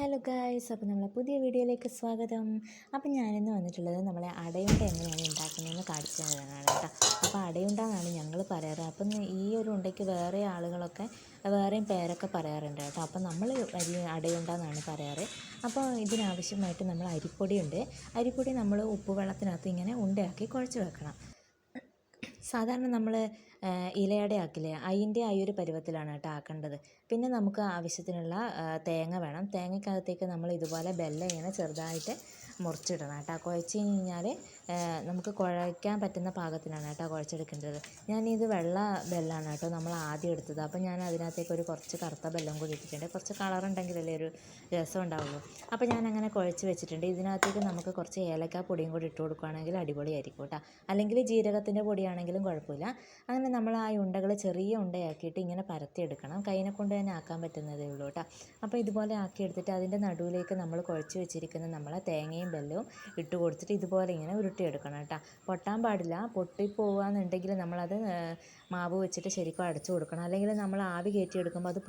Hello guys, അപ്പോൾ നമ്മളെ പുതിയ വീഡിയോയിലേക്ക് സ്വാഗതം. അപ്പോൾ ഞാനിന്ന് വന്നിട്ടുള്ളത് നമ്മളെ അടയുണ്ട എങ്ങനെയാണ് ഉണ്ടാക്കുന്നതെന്ന് കാണിച്ചു തരാനാണ് കേട്ടോ. അപ്പോൾ അടയുണ്ട എന്നാണ് ഞങ്ങൾ പറയാറ്. അപ്പം ഈ ഒരു ഉണ്ടയ്ക്ക് വേറെ ആളുകളൊക്കെ വേറെയും പേരൊക്കെ പറയാറുണ്ട് കേട്ടോ. അപ്പം നമ്മൾ അടയുണ്ട എന്നാണ് പറയാറ്. അപ്പോൾ ഇതിനാവശ്യമായിട്ട് നമ്മൾ അരിപ്പൊടിയുണ്ട്. അരിപ്പൊടി നമ്മൾ ഉപ്പ് വെള്ളത്തിനകത്ത് ഇങ്ങനെ ഉണ്ടയാക്കി കുഴച്ച് വെക്കണം. സാധാരണ നമ്മൾ ഇലയട ആക്കില്ലേ, അതിൻ്റെ ആ ഒരു പരുവത്തിലാണ് കേട്ടോ ആക്കേണ്ടത്. പിന്നെ നമുക്ക് ആവശ്യത്തിനുള്ള തേങ്ങ വേണം. തേങ്ങയ്ക്കകത്തേക്ക് നമ്മൾ ഇതുപോലെ ബെല്ലം ഇങ്ങനെ ചെറുതായിട്ട് മുറിച്ചിടണം കേട്ടോ. കുഴച്ച് കഴിഞ്ഞാൽ നമുക്ക് കുഴയ്ക്കാൻ പറ്റുന്ന പാകത്തിനാണ് കേട്ടോ കുഴച്ചെടുക്കേണ്ടത്. ഞാനിത് വെള്ള ബെല്ലാണ് കേട്ടോ നമ്മൾ ആദ്യം എടുത്തത്. അപ്പോൾ ഞാൻ അതിനകത്തേക്ക് കുറച്ച് കറുത്ത ബെല്ലം കൂടി ഇട്ടിട്ടുണ്ട്. കുറച്ച് കളറുണ്ടെങ്കിലല്ലേ ഒരു രസം ഉണ്ടാവുള്ളൂ. അപ്പോൾ ഞാൻ അങ്ങനെ കുഴച്ച് വെച്ചിട്ടുണ്ട്. ഇതിനകത്തേക്ക് നമുക്ക് കുറച്ച് ഏലക്ക പൊടിയും കൂടി ഇട്ട് കൊടുക്കുകയാണെങ്കിൽ അടിപൊളിയായിരിക്കും കേട്ടോ. അല്ലെങ്കിൽ ജീരകത്തിൻ്റെ പൊടിയാണെങ്കിലും കുഴപ്പമില്ല. അങ്ങനെ നമ്മൾ ആ ഉണ്ടകൾ ചെറിയ ഉണ്ടയാക്കിയിട്ട് ഇങ്ങനെ പരത്തിയെടുക്കണം. കൈനെ കൊണ്ട് തന്നെ ആക്കാൻ പറ്റുന്നതേ ഉള്ളൂ കേട്ടോ. അപ്പോൾ ഇതുപോലെ ആക്കിയെടുത്തിട്ട് അതിൻ്റെ നടുവിലേക്ക് നമ്മൾ കുഴച്ച് വെച്ചിരിക്കുന്ന നമ്മളെ തേങ്ങയും ബെല്ലവും ഇട്ട് കൊടുത്തിട്ട് ഇതുപോലെ ഇങ്ങനെ ഉരുട്ടിയെടുക്കണം കേട്ടോ. പൊട്ടാൻ പാടില്ല. പൊട്ടിപ്പോവാന്നുണ്ടെങ്കിൽ നമ്മളത് മാവ് വെച്ചിട്ട് ശരിക്കും അടച്ചു കൊടുക്കണം. അല്ലെങ്കിൽ നമ്മൾ ആവി കയറ്റിയെടുക്കുമ്പോൾ അത്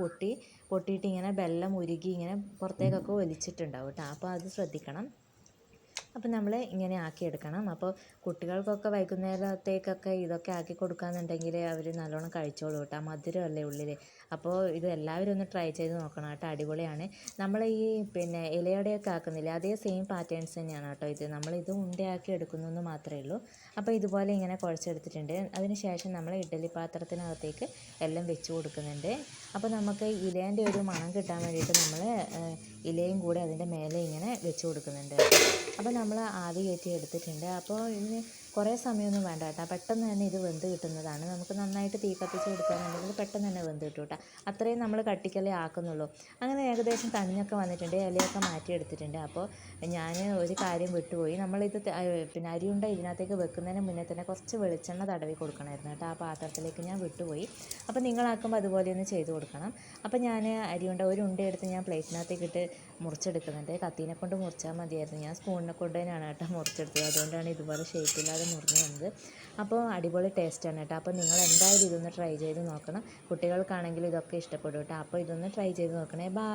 പൊട്ടിയിട്ട് ഇങ്ങനെ ബെല്ലം ഉരുകി ഇങ്ങനെ പുറത്തേക്കൊക്കെ ഒലിച്ചിട്ടുണ്ടാവും കേട്ടോ. അപ്പോൾ അത് ശ്രദ്ധിക്കണം. അപ്പോൾ നമ്മൾ ഇങ്ങനെ ആക്കിയെടുക്കണം. അപ്പോൾ കുട്ടികൾക്കൊക്കെ വൈകുന്നേരത്തേക്കൊക്കെ ഇതൊക്കെ ആക്കി കൊടുക്കുകയെന്നുണ്ടെങ്കിൽ അവർ നല്ലോണം കഴിച്ചോളൂ കേട്ടോ. മധുരമല്ലേ ഉള്ളിൽ. അപ്പോൾ ഇത് എല്ലാവരും ഒന്ന് ട്രൈ ചെയ്ത് നോക്കണം കേട്ടോ. അടിപൊളിയാണ്. നമ്മൾ ഈ ഇലയുടെയൊക്കെ ആക്കുന്നില്ലേ, അതേ സെയിം പാറ്റേൺസ് തന്നെയാണ് കേട്ടോ ഇത്. നമ്മളിത് ഉണ്ടയാക്കി എടുക്കുന്നതെന്ന് മാത്രമേ ഉള്ളൂ. അപ്പോൾ ഇതുപോലെ ഇങ്ങനെ കുഴച്ചെടുത്തിട്ടുണ്ട്. അതിന് ശേഷം നമ്മൾ ഇഡ്ഡലി പാത്രത്തിനകത്തേക്ക് എല്ലാം വെച്ച് കൊടുക്കുന്നുണ്ട്. അപ്പോൾ നമുക്ക് ഇലേൻ്റെ ഒരു മണം കിട്ടാൻ വേണ്ടിയിട്ട് നമ്മൾ ഇലയും കൂടെ അതിൻ്റെ മേലെ ഇങ്ങനെ വെച്ച് കൊടുക്കുന്നുണ്ട്. അപ്പോൾ നമ്മൾ ആവി കയറ്റി എടുത്തിട്ടുണ്ട്. അപ്പോൾ ഇതിന് കുറേ സമയമൊന്നും വേണ്ട കേട്ടോ. പെട്ടെന്ന് തന്നെ ഇത് വെന്ത് കിട്ടുന്നതാണ്. നമുക്ക് നന്നായിട്ട് തീ കത്തിച്ച് കൊടുക്കുകയാണെന്നുണ്ടെങ്കിൽ പെട്ടെന്ന് തന്നെ വെന്ത് കിട്ടും കേട്ടോ. അത്രയും നമ്മൾ കട്ടിക്കലേ ആക്കുന്നുള്ളൂ. അങ്ങനെ ഏകദേശം തണിഞ്ഞൊക്കെ വന്നിട്ടുണ്ട്. ഇലയൊക്കെ മാറ്റിയെടുത്തിട്ടുണ്ട്. അപ്പോൾ ഞാൻ ഒരു കാര്യം വിട്ടുപോയി. നമ്മളിത് അരിയുണ്ട ഇതിനകത്തേക്ക് വെക്കുന്നതിന് മുന്നേ തന്നെ കുറച്ച് വെളിച്ചെണ്ണ തടവി കൊടുക്കണമായിരുന്നു കേട്ടോ. ആ പാത്രത്തിലേക്ക് ഞാൻ വിട്ടുപോയി. അപ്പോൾ നിങ്ങളാക്കുമ്പോൾ അതുപോലെ ഒന്ന് ചെയ്ത് കൊടുക്കണം. അപ്പോൾ ഞാൻ അരിയുണ്ട ഒരു ഉണ്ടയെടുത്ത് ഞാൻ പ്ലേറ്റിനകത്തേക്ക് ഇട്ട് മുറിച്ചെടുക്കുന്നുണ്ട്. കത്തീനെ കൊണ്ട് മുറിച്ചാൽ മതിയായിരുന്നു. ഞാൻ സ്പൂണിനെ കൊണ്ട് തന്നെയാണ് കേട്ടോ മുറിച്ചെടുത്തത്. അതുകൊണ്ടാണ് ഇതുപോലെ ഷേപ്പില്ലാതെ മുറിഞ്ഞു വന്നത്. അപ്പോൾ അടിപൊളി ടേസ്റ്റാണ് കേട്ടോ. അപ്പോൾ നിങ്ങൾ എന്തായാലും ഇതൊന്ന് ട്രൈ ചെയ്ത് നോക്കണം. കുട്ടികൾക്കാണെങ്കിൽ ഇതൊക്കെ ഇഷ്ടപ്പെടും കേട്ടോ. അപ്പോൾ ഇതൊന്ന് ട്രൈ ചെയ്ത് നോക്കണേ. ബൈ.